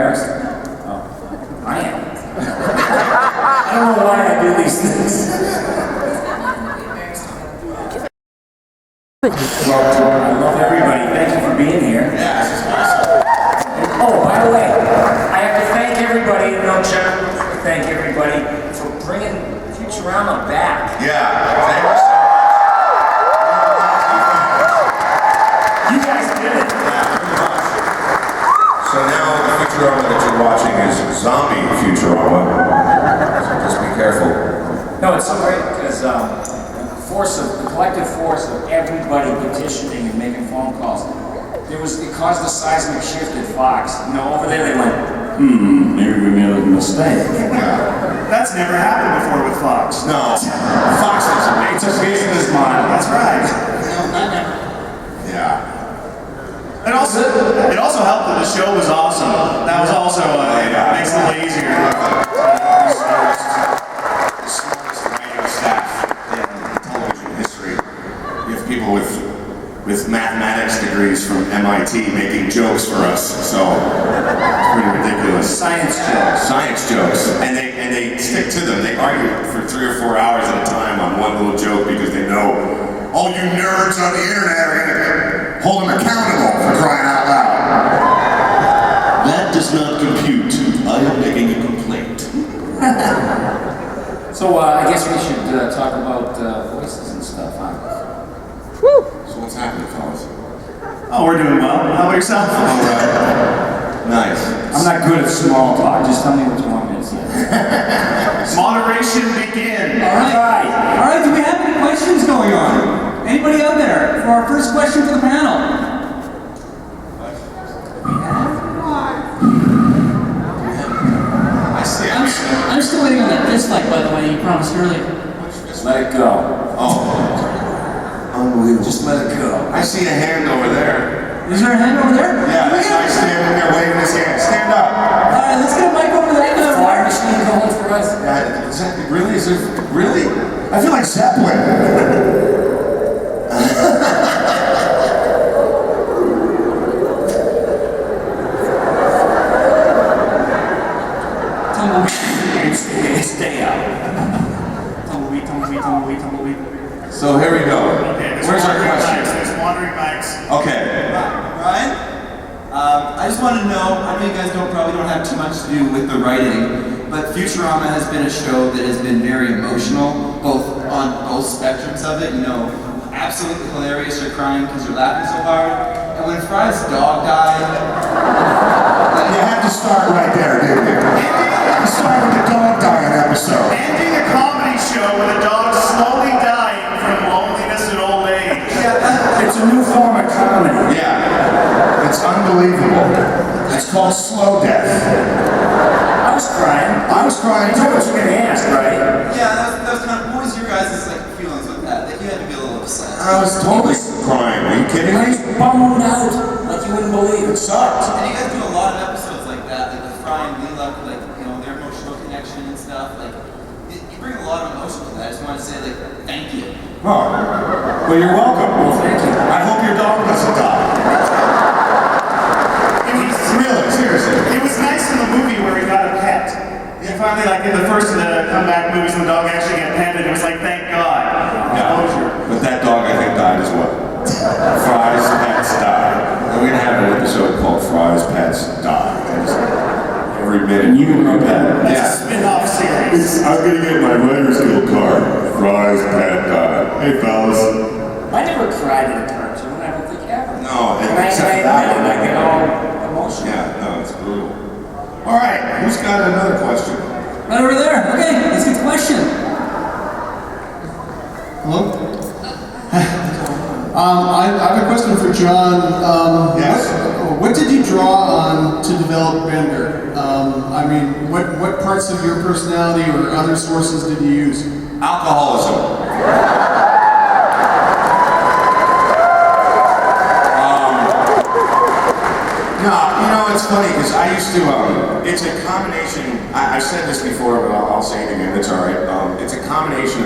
embarrassed? Oh, I am. I don't know why I do these things. Well, I love everybody. Thank you for being here. Yeah, this is awesome. Oh, by the way, I have to thank everybody, thank everybody for bringing Futurama back. Yeah, thank you so much. You guys did it. Yeah, pretty much. So now the Futurama that you're watching is zombie Futurama. So just be careful. No, it's so great because the collective force of everybody petitioning and making phone calls. It caused a seismic shift at Fox. You know, over there they went, maybe we made a mistake. That's never happened before with Fox. No, Fox is amazing. It's a business model. That's right. Yeah. It also helped that the show was awesome. That was also makes it a little easier. The smartest radio staff in television history. We have people with mathematics degrees from MIT making jokes for us, so it's pretty ridiculous. Science jokes. Science jokes, and they stick to them. They argue for 3 or 4 hours at a time on one little joke because they know all you nerds on the internet are gonna hold them accountable for crying out loud. That does not compute. I am making a complaint. So I guess we should talk about voices and stuff, huh? Woo! So what's happening, fellas? Oh, we're doing well. How about yourself? All right. Nice. I'm not good at small talk. Just tell me what you want me to say. Moderation begin. All right, do we have any questions going on? Anybody out there for our first question for the panel? I see. I'm still waiting on that fist fight, by the way, you promised earlier. Let it go. Oh. Unbelievable. Just let it go. I see a hand over there. Is there a hand over there? Yeah, this guy's standing there waving his hand. Stand up. All right, let's get a mic over there. Fire machine going for us. Is that really? Is it really? I feel like Zeppelin. Stay out. Tumbleweed. So here we go. Okay, Where's our question? There's wandering mics. Okay. Ryan, I just want to know, I know you guys probably don't have too much to do with the writing, but Futurama has been a show that has been very emotional, both on both spectrums of it. You know, absolutely hilarious, you're crying because you're laughing so hard. And when Fry's dog died, You had to start right there, didn't you? You started with the dog dying episode. Ending a comedy show with a dog slowly dying from loneliness and old age. It's a new form of comedy. Yeah. It's unbelievable. It's called slow death. I was crying. I was crying You know what too. you're gonna ask, right? yeah, that was kind of, what was your guys' feelings with that? Like, you had to be a little upset. I was totally crying. Are you kidding I was me? bummed out like you wouldn't believe. It sucked. And you guys do a lot of episodes like that, like with Fry and Leela, like, you know, their emotional connection and stuff. Like, you bring a lot of emotion to that. I just want to say, like, thank you. Oh. Well, you're welcome. Well, thank you. I hope your dog doesn't die. Really, seriously. It was nice in the movie where he got a pet. And finally, like in the first of the comeback movies, when the dog actually got petted, it was like, thank God. Closure. But that dog, I think, died as well. Fry's pets died. And we're gonna have an episode called Fry's Pets Die. Every minute you wrote that. It's a Yeah. spin-off series. I'm gonna get my writer's guild card. Fry's pet died. Hey, fellas. I never cried in a cartoon. I don't think ever. No, And I except admit that it, one. I get all emotional. Yeah, no, it's brutal. All right, who's got another question? Right over there. Okay, let's get the question. Hello? I have a question for John. Yes. What did you draw on to develop Bender? I mean, what parts of your personality or other sources did you use? Alcoholism. No, you know, it's funny because I used to, it's a combination, I've said this before, but I'll say it again, it's all right. It's a combination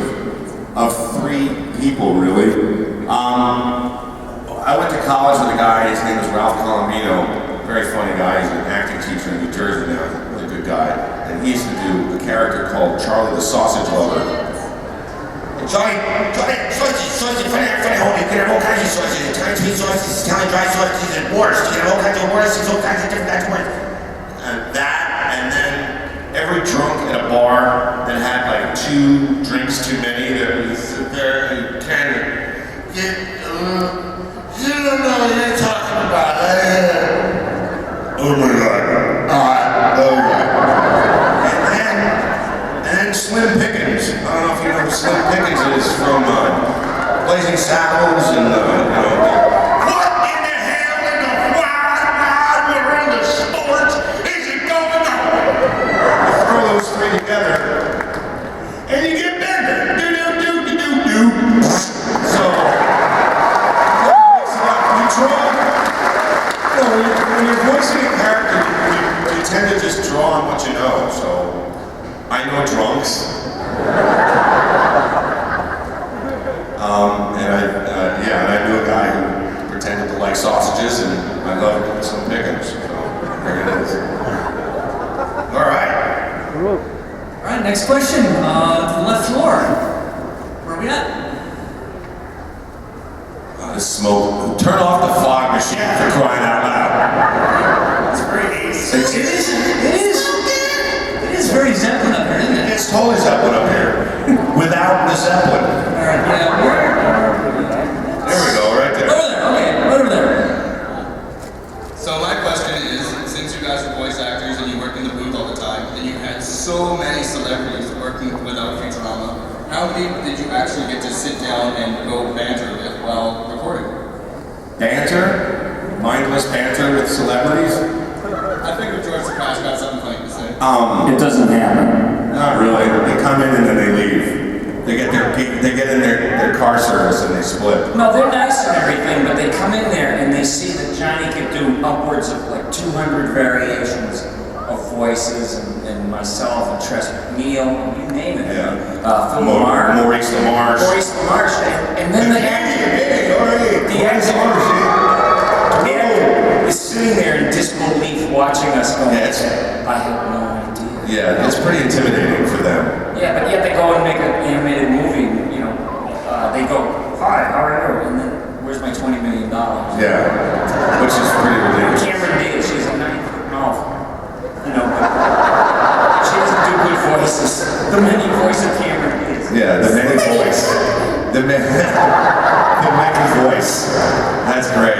of 3 people, really. I went to college with a guy, his name was Ralph Colombino, very funny guy. He's an acting teacher in New Jersey now. He's a really good guy. And he used to do a character called Charlie the Sausage Lover. Charlie, sausage, funny, hold it. You can have all kinds of sausages. Italian sweet sausages, Italian dry sausages, and borscht. You can have all kinds of borscht, all kinds of different kinds of borscht. And then every drunk at a bar that had like 2 drinks too many, that would sit there and kind of get, you don't know what you're talking about. Oh my God. And then Slim Pickens. I don't know if you know who Slim Pickens is from Blazing Saddles and what in the hell in the wild world of sports is it going on? You throw those 3 together and you get Bender. Do. So when you're voicing a character, you tend to just draw on what you know. So I know drunks, and I knew a guy who pretended to like sausages, and I loved some Pickens. So there it is. All right. All right, next question. To the left floor. Where are we at? Smoke. Turn off the fog machine for crying out loud. It's very easy. It is very Zeppelin up here, isn't it? It's totally Zeppelin up here. Without the Zeppelin. All right, yeah. There we go, right there. Over there, okay, over there. So my question is, since you guys are voice actors and you work in the booth all the time, and you had so many celebrities working without Futurama, how many did you actually get to sit down and go banter with while recording? Banter? Mindless banter with celebrities? I figured George Sakash got something funny to say. It doesn't happen. Not really. They come in and then they leave. They get in their car service and they split. No, they're nice and everything, but they come in there and they see that Johnny could do upwards of like 200 variations of voices, and myself, and Tress McNeil, you name it. Yeah. Phil Lamar. Maurice LaMarche. And then the actor is sitting there in disbelief watching us going, Yes. I have no idea. Yeah, it's pretty intimidating for them. Yeah, but yet they go and make an animated movie, they go, hi, how are you? And then, where's my $20 million? Yeah, which is pretty ridiculous. Cameron Diaz, she's a 9-foot mouth. But she doesn't do good voices. The many voice of Cameron Diaz. Yeah, the many voice. The many voice. That's great.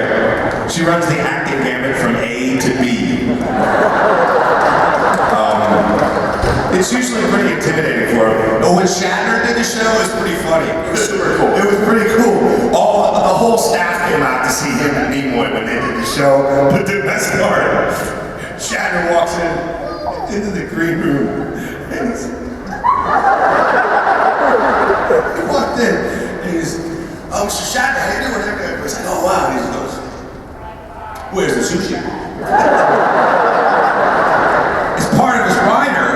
She runs the acting gamut from A to B. It's usually pretty intimidating for him. But when Shatner did the show, it was pretty funny. It was super cool. It was pretty cool. The whole staff came out to see him and Nimoy when they did the show. But the best part, Shatner walks into the green room, and he walked in, and he's, oh, Mr. Shatner, how you doing? He's like, oh, wow. And he goes, where's the sushi? It's part of his rider,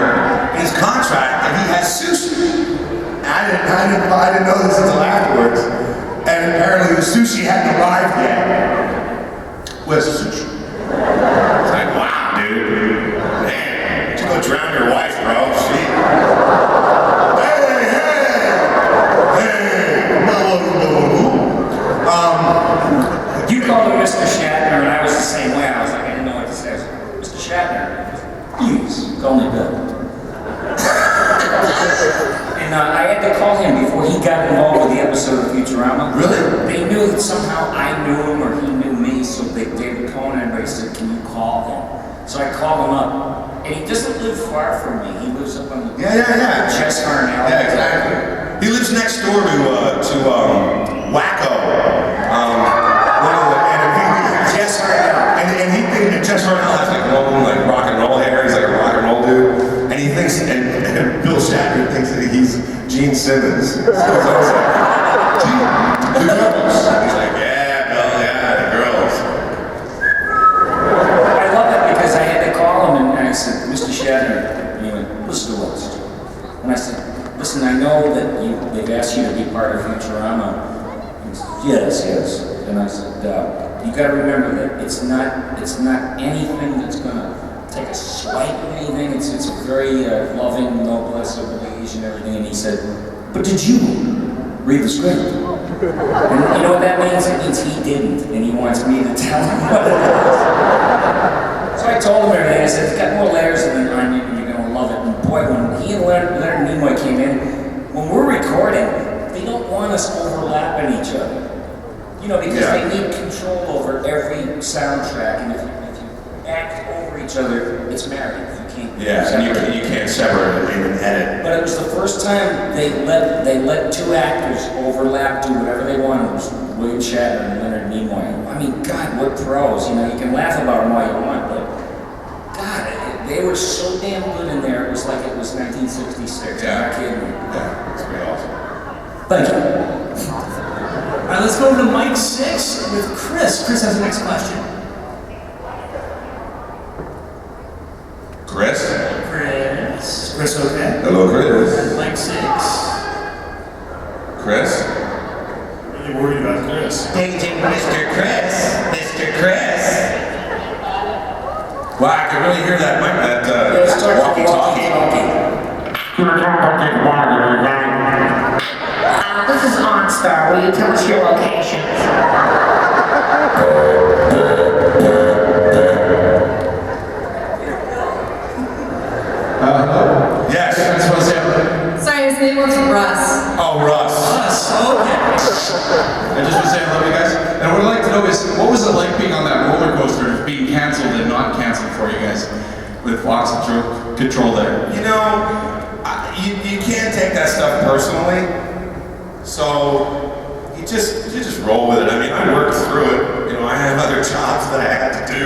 in his contract, that he has sushi. I didn't know this until afterwards. And apparently the sushi hadn't arrived yet. Where's the sushi? It's like, wow, dude. Man, you go drown your wife, bro. Hey. You called him Mr. Shatner, and I was the same way. I was like, I didn't know what to say. Mr. Shatner, please, call me Bill. And I had to call him before he got involved with the episode of Futurama. Really? They knew that somehow I knew him or he knew me, so David Cohen and everybody said, can you call him? So I called him up. And he doesn't live far from me. He lives up on the Chess Harnell. Yeah, exactly. He lives next door to Wacko. Chess Harnell. And he thinks Chess Harnell has like rock and roll hair. He's like a rock and roll dude. And he thinks, and Bill Shatner thinks that he's Gene Simmons. So it's like, Gene, the girls. He's like, yeah, Bill, yeah, the girls. I love it because I had to call him and I said, Mr. Shatner, and he went, listen to us. And I said, listen, I know that they've asked you to be part of Futurama. He said, yes. And I said, you got to remember that it's not anything that's gonna take a swipe or anything. It's a very loving, noblesse oblige and everything. And he said, "But did you read the script?" And you know what that means? It means he didn't, and he wants me to tell him what it is. So I told him everything. I said, "It's got more layers than an onion, and you're gonna love it." And boy, when he and Leonard Nimoy came in, when we're recording, they don't want us overlapping each other. You know, because they need control over every soundtrack, and if you act over each other, it's married. You can't. Yeah, and you can't separate it, even edit. But it was the first time they let two actors overlap, do whatever they wanted. It was William Shatner and Leonard Nimoy. I mean, God, we're pros. You know, you can laugh about them all you want, but God, they were so damn good in there. It was like it was 1966. Yeah. I'm not kidding. Yeah, it's pretty awesome. Thank you. All right, let's go over to Mike 6 with Chris. Chris has the next question. Chris? Chris. Is Chris okay? Hello, Chris. Mike 6. Chris? Really worried about Chris. Paging Mr. Chris. Mr. Chris. Wow, I can really hear that mic, that walkie-talkie. This is OnStar. Will you tell us your location? Yes, that's what I said. Sorry, his name was Russ. Oh, Russ. Okay. I just want to say I love you guys. And what I'd like to know is, what was it like being on that roller coaster, being canceled and not canceled for you guys, with Fox Control there? You know, you can't take that stuff personally, so you just roll with it. I mean, I worked through it. You know, I had other jobs that I had to do.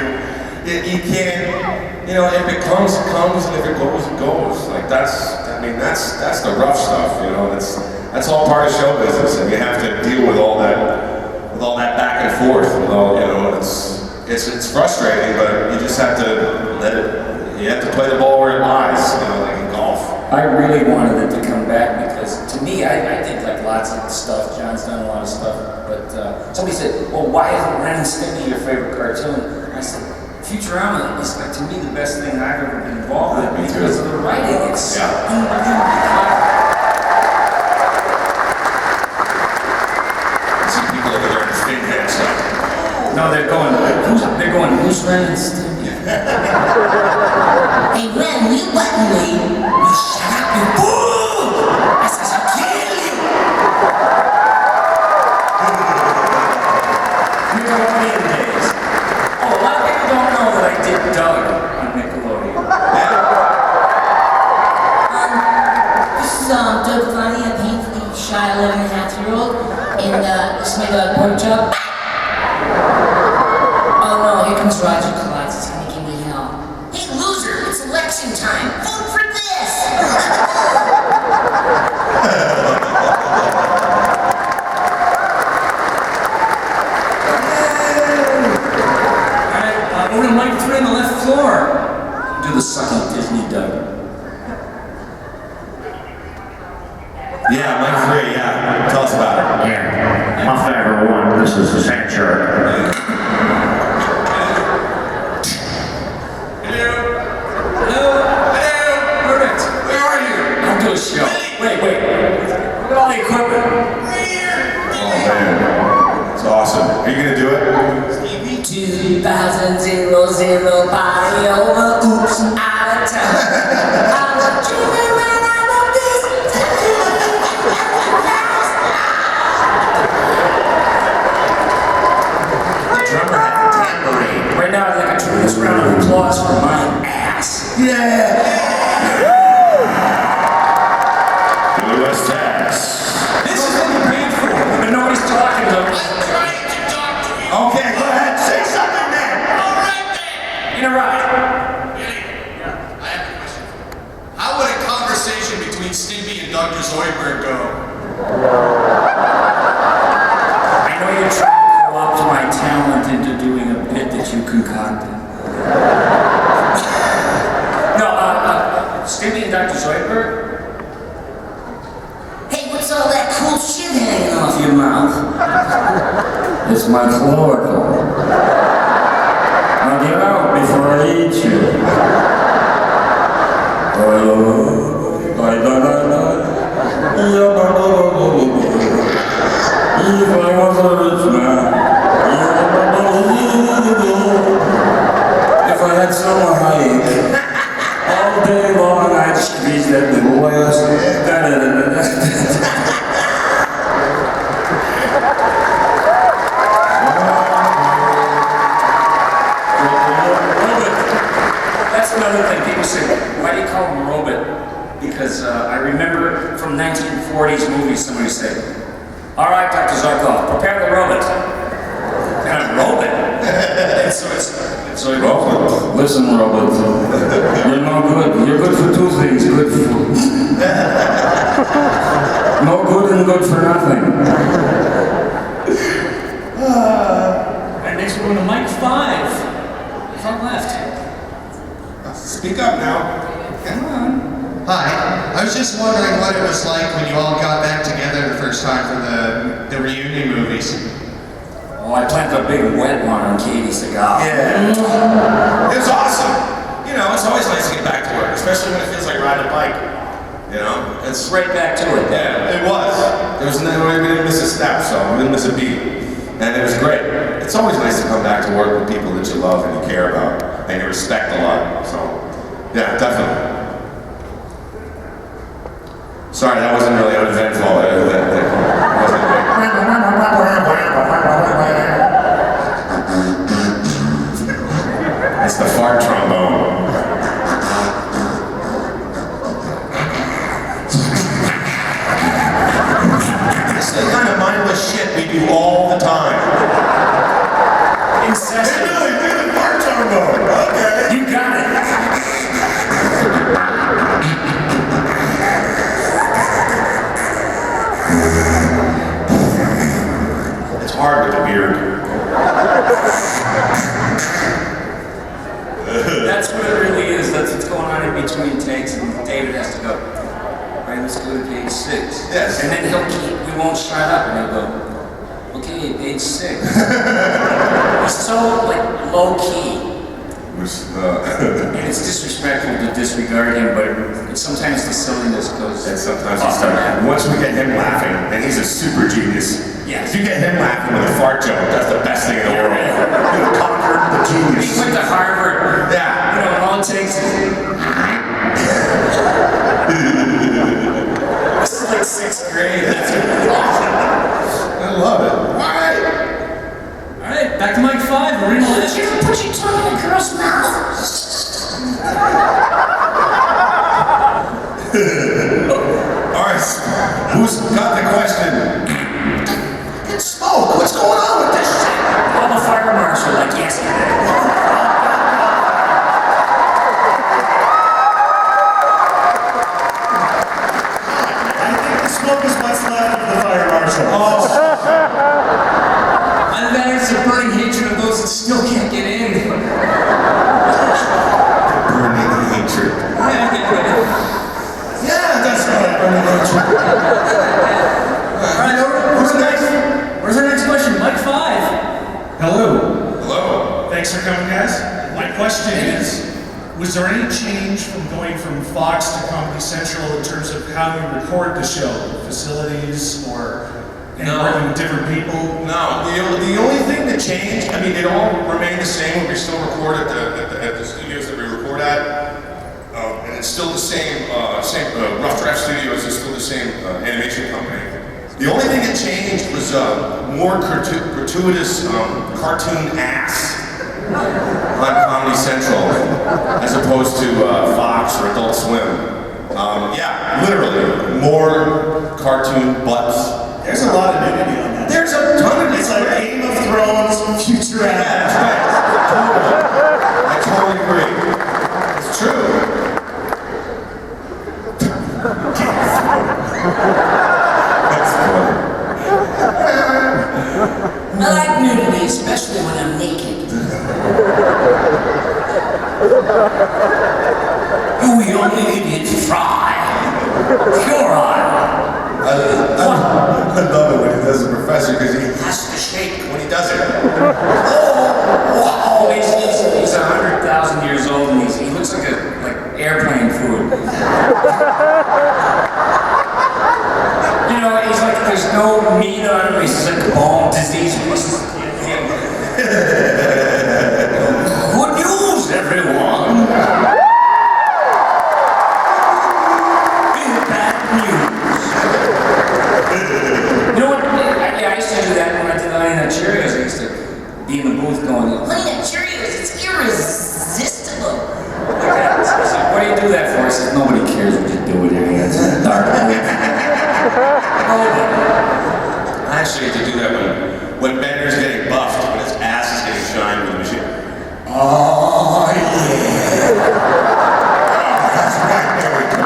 You can't, you know, if it comes, it comes, and if it goes, it goes. Like that's the rough stuff. You know, that's all part of show business, and you have to deal with all that back and forth. With all, you know, it's frustrating, but you just have to let it. You have to play the ball where it lies. You know, like in golf. I really wanted it to come back because, to me, I did like lots of stuff. John's done a lot of stuff, but somebody said, "Well, why isn't Ren and Stimpy your favorite cartoon?" And I said, "Futurama is, like, to me, the best thing I've ever been involved with because of the writing. It's so unbelievably clever." I see people over there in skinhead stuff. No, they're going, who's Ren and Stimpy? Hey, Ren, will you button me? You shut up, you fool! I said, I'll kill you! You know what I mean, days? Oh, a lot of people don't know that I did Doug on Nickelodeon. This is Doug Funny, a painfully shy 11-and-a-half-year-old, and this is my dog Pork Chop. Oh no, here comes Roger Klotz. He's gonna give me hell. Hey, loser, it's election time. Vote for this! Alright, over to Mike 3 on the left floor. Do the sucky Disney Doug. Yeah, Mike 3. Yeah, tell us about it. Yeah, my favorite one, this is the sanctuary. Perfect. Where are you? I'll do a show. Wait. Look at all the equipment. Oh man, it's awesome. Are you gonna do it? 2000 party over, oops, out of town. I was dreaming when I wrote this. The drummer had the tambourine. Right now, I'd like a tremendous round of applause for my ass. Yeah. Louis Tax. This is what you're paid for. But nobody's talking to me. Okay, go ahead. Say something, man. Interrupt. How would a conversation between Stimpy and Dr. Zoidberg go? I know you're trying to co-opt my talent into doing a bit that you concocted. No, Stimpy and Dr. Zoidberg? Hey, what's all that cool shit hanging off your mouth? It's my chloroform. If I was a rich man, if I had summer hike, all day long I'd squeeze that little west. That's another thing. People say, why do you call him Robot? Because I remember from 1940s movies, somebody said, all right, Dr. Zarkov, prepare the robot. And I'm Robot. And so it's like, Robot, listen, Robot, you're no good. You're good for two things, good for no good and good for nothing. And next we're going to Mike 5. Front left. Speak up now. Come on. Hi. I was just wondering what it was like when you all got back together the first time for the reunion movies. Oh, I planted a big wet one on Katie's cigar. Yeah. It was awesome. You know, it's always nice to get back to work, especially when it feels like riding a bike. You know, it's Right back to it. yeah, it was. We didn't miss a step, so we didn't miss a beat, and it was great. It's always nice to come back to work with people that you love and you care about and you respect a lot. So, yeah, definitely. Sorry, that wasn't really uneventful. It's the fart trombone. It's the kind of mindless shit we do all the time. Incessant. No, you do the fart trombone. Okay. You got it. It's hard with the beard. That's what it really is. That's what's going on in between takes, and David has to go, all right, let's go to page 6. Yes. And then we won't shut up, and he'll go, okay, page 6. He's so, like, low-key. And it's disrespectful to disregard him, but sometimes the silliness goes... And sometimes he's done. Once we get him laughing, and he's a super genius. Yes. If you get him laughing with a fart joke, that's the best thing in the world. You've conquered the genius. He went to Harvard. Yeah. You know, all it takes is... This is like 6th grade. That's awesome. I love it. Why? All right, back to Mike 5. We're in the list. You ever put your tongue in a girl's mouth? All right. Who's got the question? It's smoke. What's going on with this shit? All the fire marshal like yesterday. I think the smoke is what's left of the fire marshal. Either that or it's a burning hatred of those that still can't get in. Burning hatred. Yeah, That's right. Burning hatred. all right, where's our next question? Mike 5. Hello. Hello. Thanks for coming, guys. My question is, was there any change from going from Fox to Comedy Central in terms of how you record the show? Facilities or working with different people? No, the only thing that changed, I mean, it all remained the same. We still record at the studios that we record at. And it's still the same Rough Draft Studios is still the same animation company. The only thing that changed was more gratuitous cartoon ass on Comedy Central as opposed to Fox or Adult Swim. Yeah, literally, more cartoon butts. There's a lot of nudity on that. There's a ton of It's like Game of Thrones, Futurama. Yeah, that's right. I totally agree. It's true. That's funny. I like nudity, especially when I'm naked. We only idiots fry. Sure I love it when he does the professor because he has to shake. when he does it. Oh, he's 100,000 years old and he looks like airplane food. You know, he's like, there's no meat on him. He's like bone disease. Good news, everyone. Bad news. You know what? I used to do that when I did Honey Nut Cheerios. I used to be in the booth going, Honey Nut Cheerios, it's irresistible. Like that. So I said, what do you do that for? I said, nobody cares what you do with it. It's dark. I actually had to do that when Bender's getting buffed, when his ass is getting shined with the machine. Oh, yeah. Oh, that's right. There we go.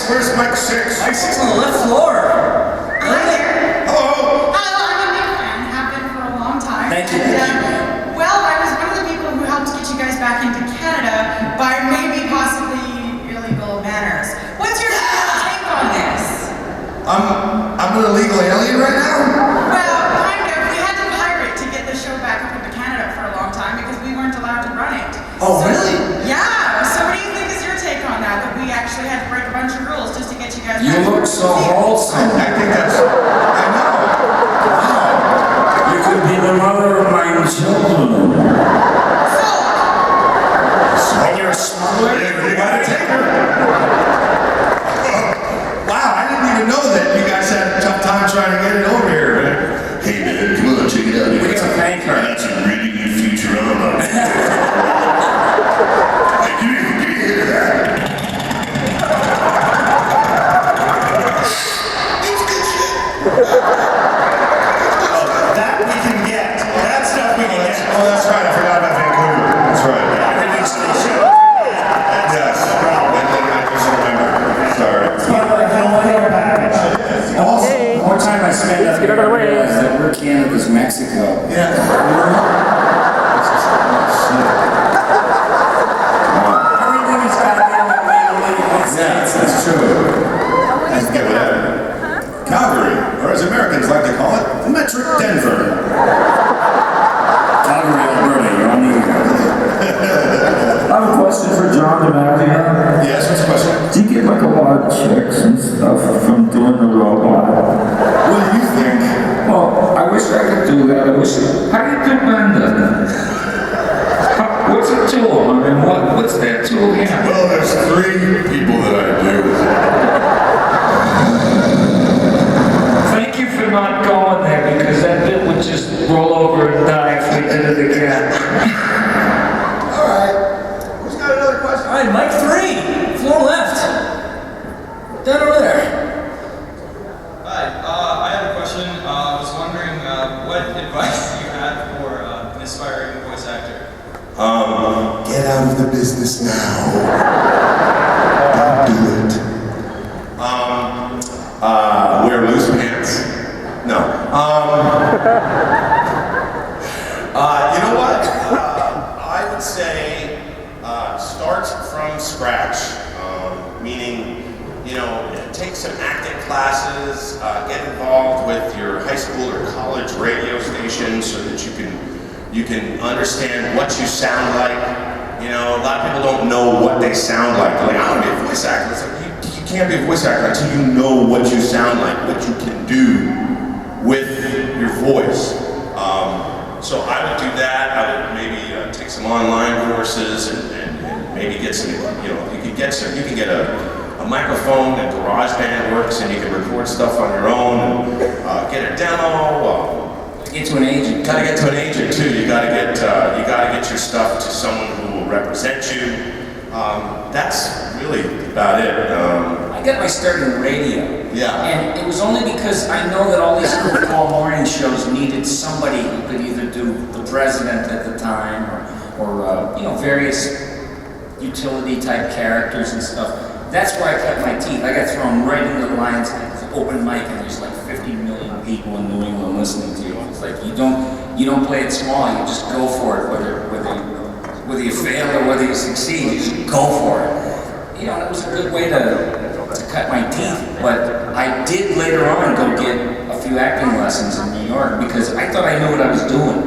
Where's Mike 6? Mike 6 on the left floor. Hi there. Hello. Hello, I'm a big fan. Have been for a long time. Thank you. And, well, I was one of the people who helped get you guys back into Canada by maybe possibly illegal manners. What's your take on this? I'm an illegal alien right now? Well, kind of. We had to pirate to get the show back up into Canada for a long time because we weren't allowed to run it. Oh, really? Yeah. So what do you think is your take on that? That we actually had to break a bunch of rules just to get you guys You back look so wholesome. I think that's... I know. Wow. You could be the mother of my children. And you're a smuggler? You gotta take her. Wow, I didn't even know that you guys had a tough time trying to get it over here, man. Hey, man, come on, check it out. We gotta thank her. That's a really good Futurama. Like, you didn't hear that. It's good shit. Oh, that we can get. That stuff we can get. Oh, that's right. I forgot about Vancouver. That's right. Everything's station. Yes. I just remember. Sorry. Also, the more time I spend up here, I realize that we're Canada's Mexico. Yeah. Everything is goddamn legally. Yeah, that's true. Let's get that. Calgary, or as Americans like to call it, Metric Denver. Calgary, Alberta, you're on the air. I have a question for John DiMaggio. Yes, what's the question? Do you get like a lot of chicks and stuff from doing the robot? What do you think? Well, I wish I could do that. How do you do Bender? What's a tool? I mean, what's that tool here? Well, there's 3 people that I do. Thank you for not going there because that bit would just roll over and die if we did it again. All right. Who's got another question? All right, Mike 3, floor left. Down over there. Hi, I had a question. I was wondering what advice you had for an aspiring voice actor. Get out of the business now. Don't do it. Wear loose pants. No. You know what? I would say start from scratch. Meaning, you know, take some acting classes, get involved with your high school or college radio station so that you can understand what you sound like. You know, a lot of people don't know what they sound like. They're like, I want to be a voice actor. It's like, you can't be a voice actor until you know what you sound like, what you can do with your voice. So I would do that. I would maybe take some online courses and maybe get some, you know, you can get a microphone that GarageBand works and you can record stuff on your own and get a demo. Get to an agent. You gotta get to an agent too. You gotta get your stuff to someone who will represent you. That's really about it. I got my start in radio. Yeah. And it was only because I know that all these football morning shows needed somebody who could either do the president at the time or you know, various utility type characters and stuff. That's where I cut my teeth. I got thrown right into the lines open mic and there's like 50 million people in New England listening to you. It's like you don't play it small, you just go for it, whether Whether you fail or whether you succeed, you just go for it. You know, it was a good way to cut my teeth, but I did later on go get a few acting lessons in New York because I thought I knew what I was doing.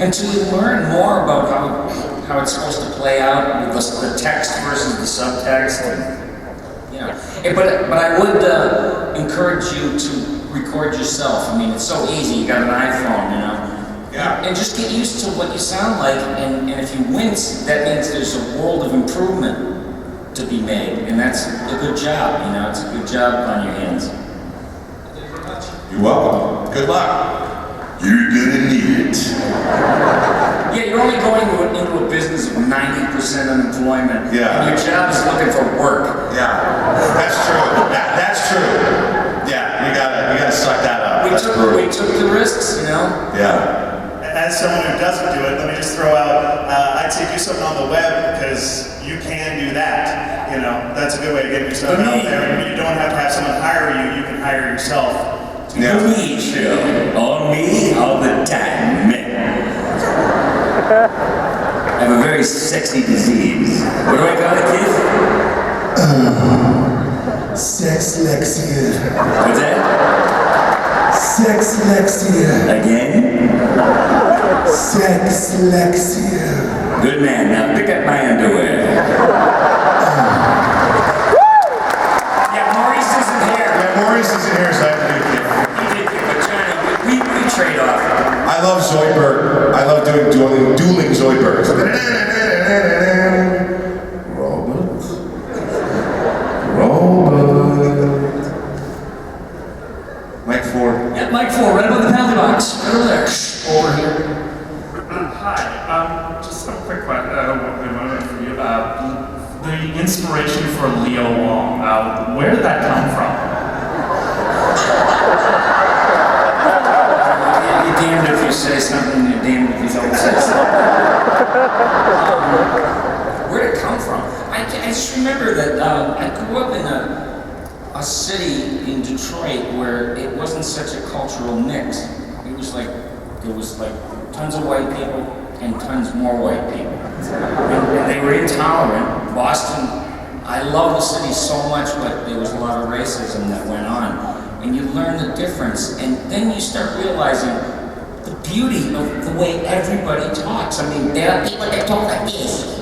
And to learn more about how it's supposed to play out with the text versus the subtext, and, you know. But I would encourage you to record yourself. I mean, it's so easy. You got an iPhone, you know. Yeah. And just get used to what you sound like, and if you wince, that means there's a world of improvement to be made, and that's a good job, you know, it's a good job on your hands. You're welcome. Good luck. You're gonna need it. Yeah, you're only going into a business of 90% unemployment, Yeah. and your job is looking for work. Yeah, that's true. That's true. Yeah, you gotta suck that up. We took the risks, you know? Yeah. As someone who doesn't do it, let me just throw out, I'd say do something on the web because you can do that. You know, that's a good way to get yourself out there. And you don't have to have someone hire you, you can hire yourself. Yeah. DiMaggio, on me all the time. I have a very sexy disease. What do I call it, kid? Sexlexia. What's that? Sexlexia. Again? Sexlexia. Good man, now pick up my underwear. Yeah, Maurice isn't here. Yeah, Maurice isn't here, so I have to do it. You did good, but Johnny, we trade off. I love Zoidberg. I love doing dueling Zoidbergs. Robert. Mike 4. Yeah, Mike 4, right above the penalty box. Right over there. Over here. Hi, just a quick question for you. The inspiration for Leo Wong, where did that come from? You're damned if you say something, you're damned if you don't say something. Where did it come from? I just remember that I grew up in a city in Detroit where it wasn't such a cultural mix. There was like tons of white people and tons more white people. And they were intolerant. Boston, I love the city so much, but there was a lot of racism that went on. And you learn the difference, and then you start realizing the beauty of the way everybody talks. I mean, there are people that talk like this.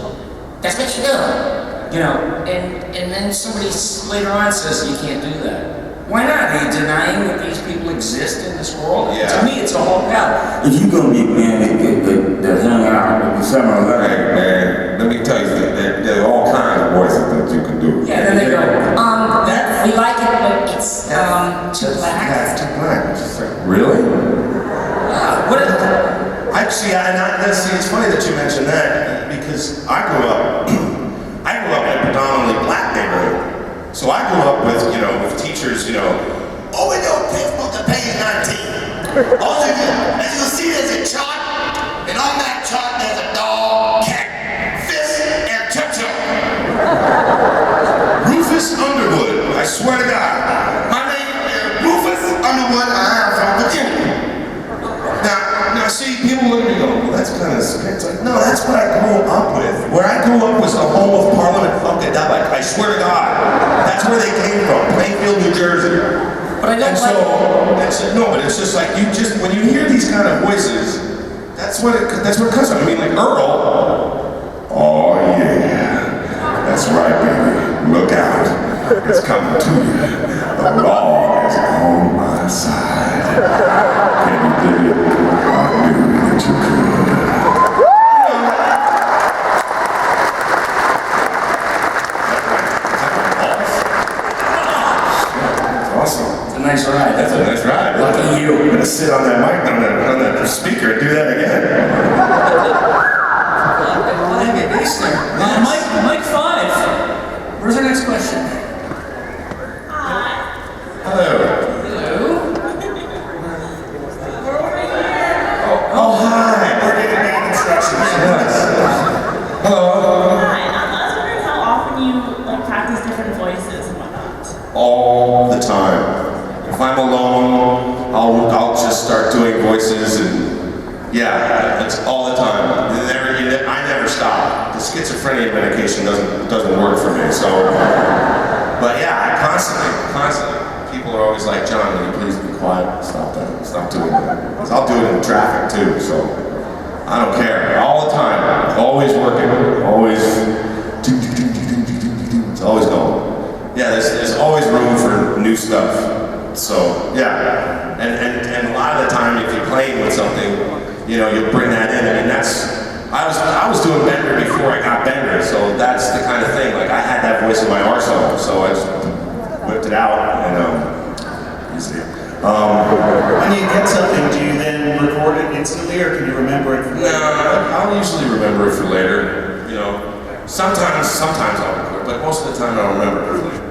That's what you do. You know, and then somebody later on says you can't do that. Why not? Are you denying that these people exist in this world? Yeah. To me, it's a whole hell. If you're gonna be a man that hung out with some of the Man, let me tell you, there are all kinds of voices that you can do. yeah, then they go, we like it, but it's too black. That's too black. It's just like, really? What is See, it's funny that you mentioned that because I grew up in a predominantly black neighborhood. So I grew up with teachers, oh, we know textbook to page 19. Also, as you'll see, there's a chart, and on that chart, there's a dog, cat, fist, and churchill. Rufus Underwood, I swear to God. My name is Rufus Underwood, and I am from Virginia. Now, see, people look at me and go, well, that's kind of scary. It's like, no, that's what I grew up with. Where I grew up was the home of Parliament Funkadelic. I swear to God. That's where they came from, Plainfield, New Jersey. But I don't but it's just like, when you hear these kind of voices, that's what it comes from. I mean, like Earl. Oh, yeah. That's right, baby. Look out. It's coming to you. The law is on my side. Can you dig it? I knew that you could. Awesome. It's a nice ride. That's a nice ride. Lucky you. I'm gonna sit on that mic, on that speaker, and do that again. Mike 5. Where's our next question? Hello. Oh, hi. We're getting band instructions. Yes. Hello. Hi, I was wondering how often you practice different voices and whatnot. All the time. If I'm alone, I'll just start doing voices, and yeah, it's all the time. And there, I never stop. The schizophrenia medication doesn't work for me. So, but yeah, I constantly. People are always like, John, will you please be quiet? Stop that. Stop doing that. 'Cause I'll do it in traffic too. So I don't care. All the time. Always working. Always. It's always going. Yeah, there's always room for new stuff. So yeah, and a lot of the time, if you're playing with something, you know, you'll bring that in. I mean, I was doing Bender before I got Bender, so that's the kind of thing. Like I had that voice in my arsenal, so I just whipped it out and you see. When you get something, do you then record it instantly, or can you remember it for later? No, I'll usually remember it for later. You know, sometimes I'll record, but most of the time I'll remember it for later.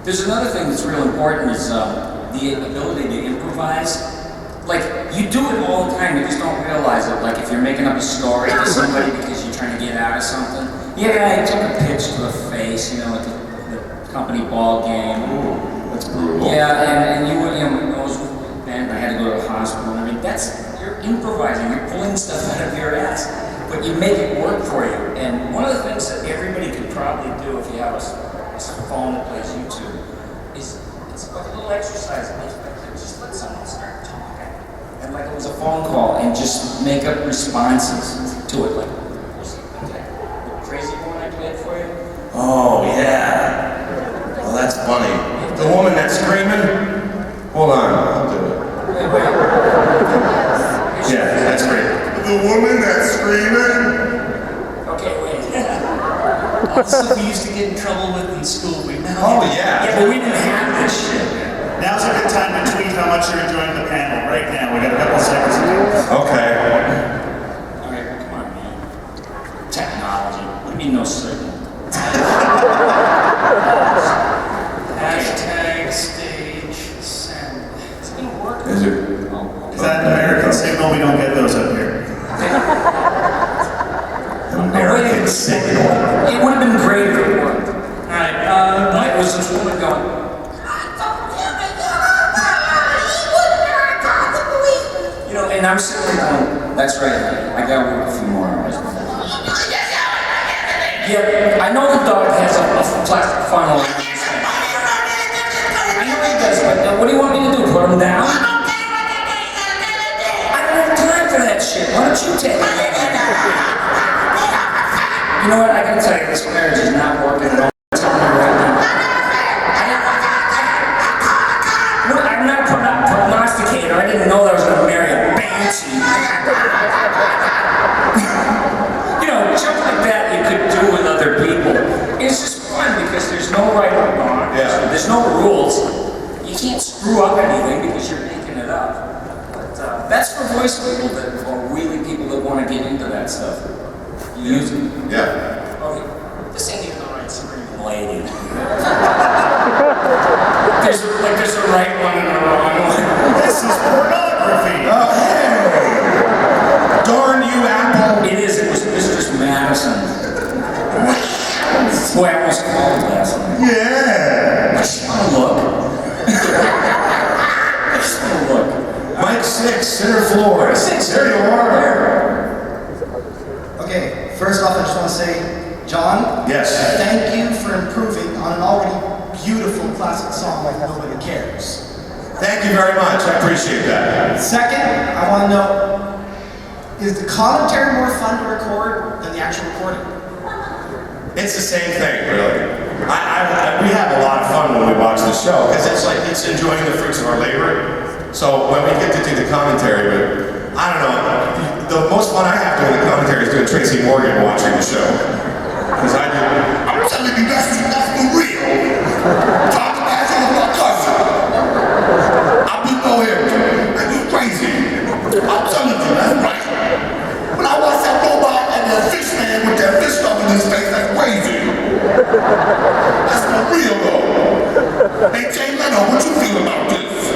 There's another thing that's real important is the ability to improvise. Like, you do it all the time, you just don't realize it. Like, if you're making up a story to somebody because you're trying to get out of something. Yeah, I took a pitch to a face, you know, at the company ball game. Ooh, that's brutal. Yeah, and you know, I was and I had to go to the hospital. I mean, you're improvising, you're pulling stuff out of your ass, but you make it work for you. And one of the things that everybody could probably do if you have a phone that plays YouTube is it's like a little exercise. Just let someone start talking, and like it was a phone call, and just make up responses to it. Like, the crazy one I played for you. Oh yeah. Well, that's funny. The woman that's screaming. Hold on, I'll do it. Yeah, that's great. The woman that's screaming. Okay, wait. Stuff we used to get in trouble with in school. Oh yeah. Yeah, but we didn't have this shit. Now's a good time to tweet how much you're enjoying the panel. Right now, we got a couple seconds to do this. Okay. All right, come on, man. Technology. What do you mean, no signal? Hashtag stage send. It's gonna work. Is it? Is that an American signal? We don't get those up here. American signal. It would have been great if it worked. Alright, was this woman going? You know, and I'm sitting there going, that's right, I gotta work a few more hours. Yeah, I know the dog has a plastic funnel in his head. I know he does, but what do you want me to do? Put him down? I don't have time for that shit. Why don't you take it? You know what? I gotta tell you, this marriage is not working at all. I'm telling you right now. I'm not a prognosticator. I didn't know that I was gonna marry a banshee. You know, junk like that you could do with other people. It's just fun because there's no right or wrong. Yeah. There's no rules. You can't screw up anything because you're making it up. But that's for voice people that, or really people that want to get into that stuff. You use it. Yeah. Okay. This ain't even the right screaming lady. there's a right one and a wrong one. This is pornography. Oh, hey. Darn you, Apple. It is. It was Mistress Madison. Boy, I almost called last night. Yeah. I just want to look. I just want to look. Mike 6, center floor. 6, there you are. Okay, first off, I just want to say, John, yes. Thank you for improving on an already beautiful classic song like Nobody Cares. Thank you very much. I appreciate that. Second, I want to know, is the commentary more fun to record than the actual recording? It's the same thing, really. We have a lot of fun when we watch the show because it's enjoying the fruits of our labor. So when we get to do the commentary, but I don't know, the most fun I have doing the commentary is doing Tracy Morgan watching the show. Because I'm telling you, that's for real. Talk to that my cousin. I didn't know him. And you crazy. I'm telling you, that's right. When I watch that robot and the fish man with that fish stuff in his face, that's crazy. That's for real, though. Hey, Jay Leno, what you feel about this?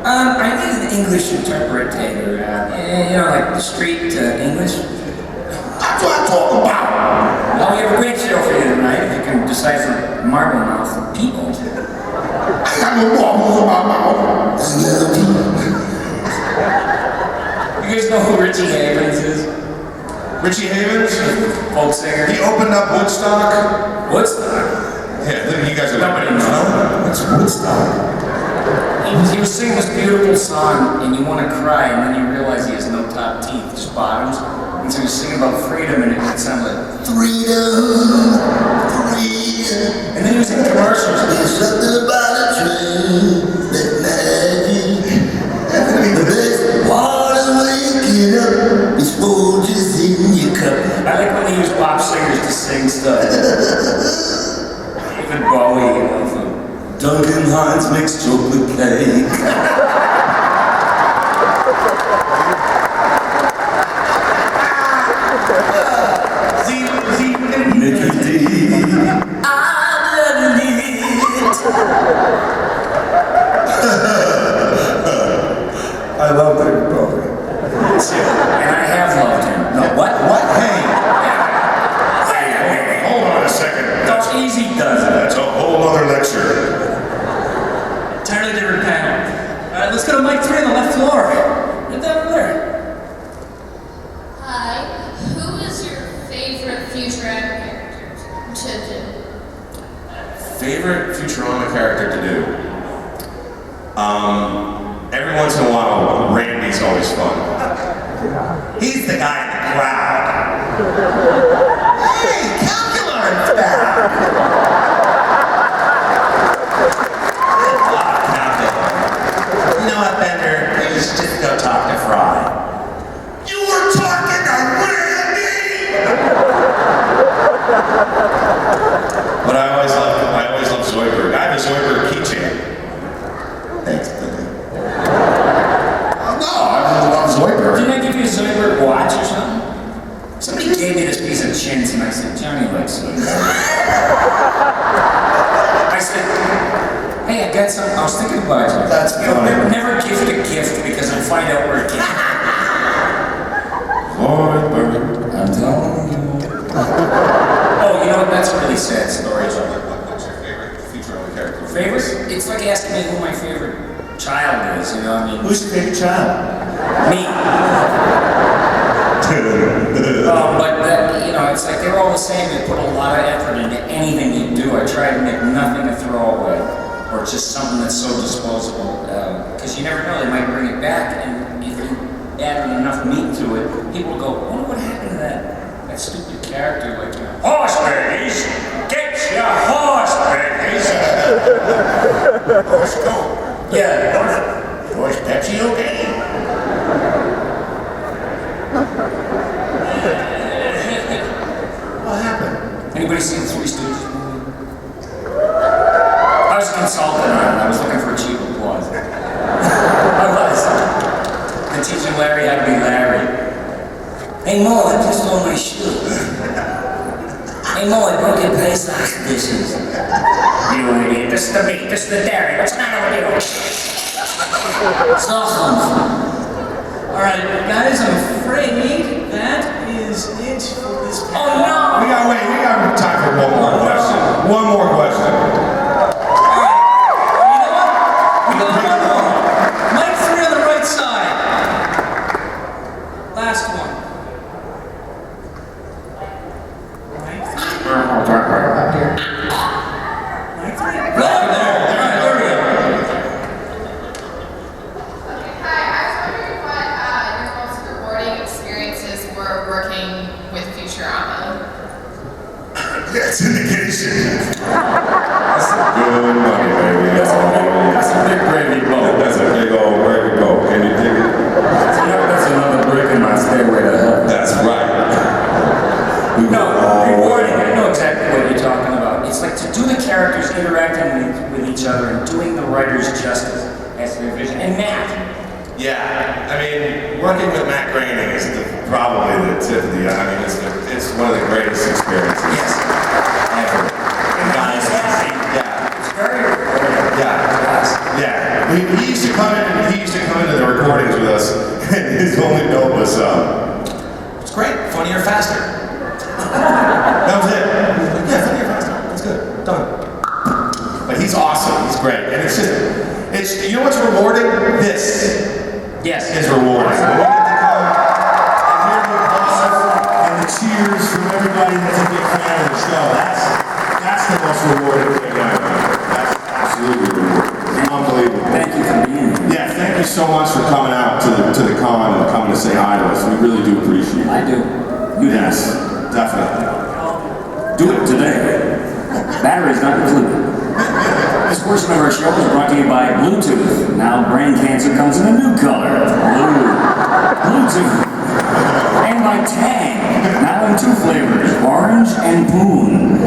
I need an English interpreter. You know, like the street English. That's what I'm talking about. Well, we have a great show for you tonight. If you can decipher marble mouth people. I got no marbles in my mouth. You guys know who Richie Havens is? Richie Havens? Folk singer. He opened up Woodstock. Woodstock? Yeah, look, you guys are Nobody knows. What's Woodstock? He was singing this beautiful song, and you want to cry, and then you realize he has no top teeth, just bottoms. And so he's singing about freedom, and it sounded like, freedom, freedom. And then he was in commercials. There's something about a train that magic. The best part of waking up is Folgers in your cup. I like when they use pop singers to sing stuff. Even Bowie, you know, from Duncan Hines makes chocolate cake. Mickey D. I'm loving it. I love David Bowie. And I have loved him. No, what? What? Hey. Wait. Hold on a second. That's easy does it. That's a whole other lecture. Entirely different panel. All right, let's go to mic 3 on the left floor. Right down over there. Hi. Who is your favorite Futurama character to do? Favorite Futurama character to do? Every once in a while, Randy's always fun. He's the guy in the crowd. Hey, Calcular's back! You know what, Bender? Maybe we should just go talk to Fry. You were talking to Randy! But I always love Zoidberg. I have a Zoidberg keychain. Thanks, Billy. No, I love Zoidberg. Didn't I give you a Zoidberg watch or something? Somebody gave me this piece of chintz and I said, Johnny likes Zoidberg. I said, hey, I got some, I was thinking about you. That's funny. Never gift a gift because I'll find out where it came from. Zoidberg, I'm telling you. Oh, you know what? That's a really sad story, Johnny. What's your favorite Futurama character? Favorite? It's like asking me who my favorite child is, you know what I mean? Who's your favorite child? Me. But you know, it's like they're all the same. They put a lot of effort into anything you do. I try to make nothing a throwaway, or just something that's so disposable. Because you never know, they might bring it back, and if you add enough meat to it, people will go, I wonder what happened to that stupid character, like, you know, horse babies! Get your horse babies! Horse go. Yeah, horse Pepsi, okay? What happened? Anybody seen Three Stooges movie? I was a consultant on it. I was looking for a cheap applause. I was. And teaching Larry how to be Larry. Hey Mo, I just stole my shoe. Hey Mo, I broke your Pesach dishes. You idiot. This is the meat. This is the dairy. What's the matter with you? Stop. All right, guys, I'm afraid that is it for this panel. Oh no! We got time for one more question. One more question. All right, you know what? We got one more. Mic 3 on the right side. Last one. Mic 3. Mic 3. Right there. All right, there we go. That's syndication. That's a good money, baby. That's a big gravy bowl. That's a big old gravy bowl. Can you dig it? That's another brick in my stairway to heaven. That's right. No, rewarding. I know exactly what you're talking about. It's like to do the characters interacting with each other and doing the writers justice as their vision. And Matt. Yeah, I mean, working with Matt Groening is probably the tip of the. I mean, it's one of the greatest experiences ever. Guys, Yeah. it's very rewarding. Yeah. He used to come into the recordings with us, and his only note was, "It's great, funnier, faster." That was it. Yeah, funnier, faster. That's good. Done. But he's awesome. He's great, and it's you know what's rewarding? This. Yes. Is rewarding. When we get to come and hear you pause and So that's the most rewarding thing ever. That's absolutely rewarding. Unbelievable. Thank you for being here. Yeah, thank you so much for coming out to the con and coming to say hi to us. We really do appreciate it. I do. Yes, definitely. Do it today. Batteries not included. This portion of our show is brought to you by Bluetooth. Now brain cancer comes in a new color. Blue. Bluetooth. And by Tang. Now in 2 flavors, orange and poon.